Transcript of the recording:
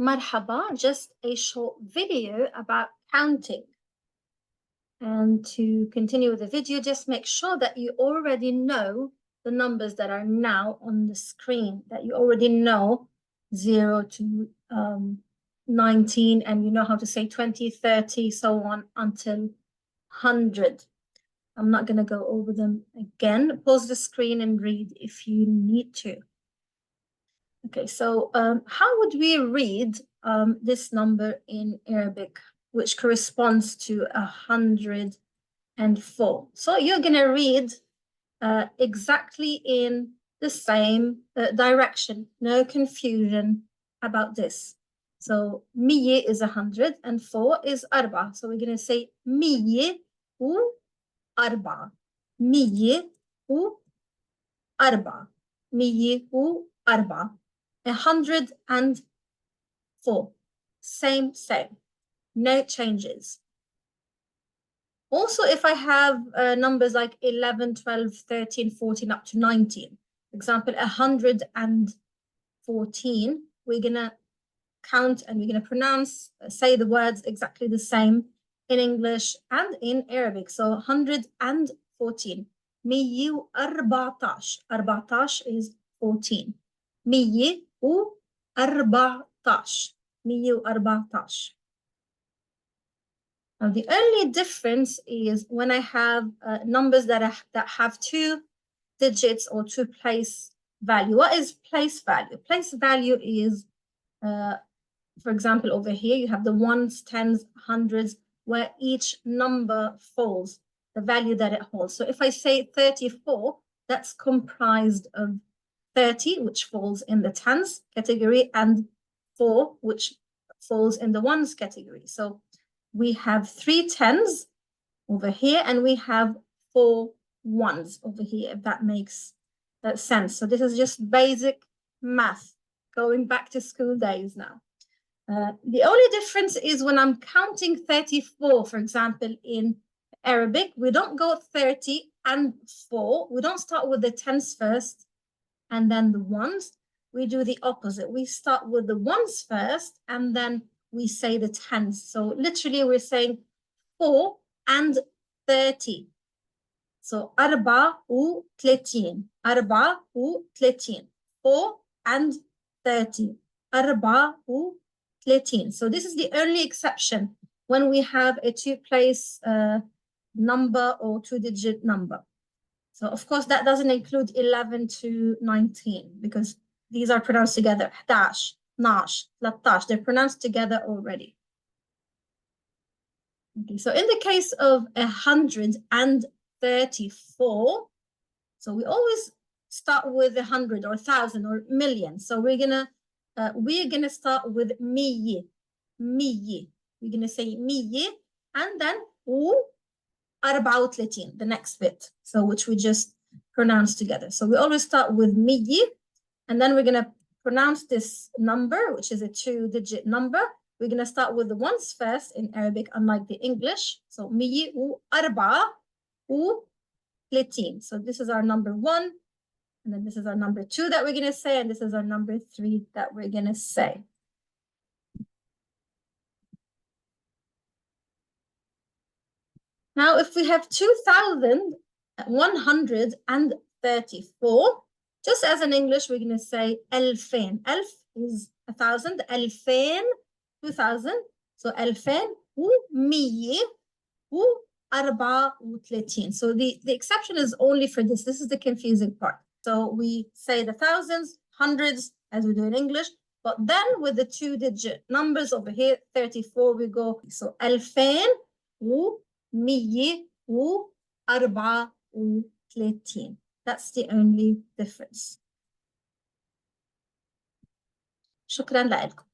Marhaba, just a short video about counting. And to continue with the video, just make sure that you already know the numbers that are now on the screen, that you already know 0 to 19, and you know how to say 20, 30, so on until 100. I'm not going to go over them again. Pause the screen and read if you need to. Okay, so how would we read this number in Arabic, which corresponds to 104? So you're going to read exactly in the same direction. No confusion about this. So miye is 100 and 4 is arba. So we're going to say miye u arba. Miye u arba. Miye u arba. 104. Same. No changes. Also, if I have numbers like 11, 12, 13, 14, up to 19, for example, 114, we're going to count and we're going to pronounce, say the words exactly the same in English and in Arabic. So 114. 114. 14 is 14. 114. 114. Now, the only difference is when I have numbers that have 2 digits or 2 place value. What is place value? Place value is, for example, over here, you have the ones, tens, hundreds, where each number falls, the value that it holds. So if I say 34, that's comprised of 30, which falls in the tens category, and 4, which falls in the ones category. So we have 3 tens over here, and we have 4 ones over here, if that makes sense. So this is just basic math, going back to school days now. The only difference is when I'm counting 34, for example, in Arabic, we don't go 30 and 4. We don't start with the tens first and then the ones. We do the opposite. We start with the ones first and then we say the tens. So literally we're saying 4 and 30. So arba u tletin. Arba u tletin. 4 and 30. Arba u tletin. So this is the only exception when we have a 2-place number or 2-digit number. So of course that doesn't include 11 to 19 because these are pronounced together. 11, 12, 13. They're pronounced together already. Okay, so in the case of 134, so we always start with 100 or 1,000 or million. So we're gonna start with miye. Miye. We're gonna say miye, and then u 34, the next bit. So which we just pronounce together. So we always start with miye, and then we're gonna pronounce this number, which is a 2-digit number. We're going to start with the ones first in Arabic, unlike the English. So, 134. So this is our number 1. And then this is our number 2 that we're going to say. And this is our number 3 that we're going to say. Now, if we have 2,134, just as in English, we're going to say elfin. Elf is 1,000. Elfin, 2,000. So elfin u miye u 34. So the exception is only for this. This is the confusing part. So we say the thousands, hundreds, as we do in English. But then with the 2-digit numbers over here, 34, we go. So elfin u miye u 34. That's the only difference. شكرا لكم.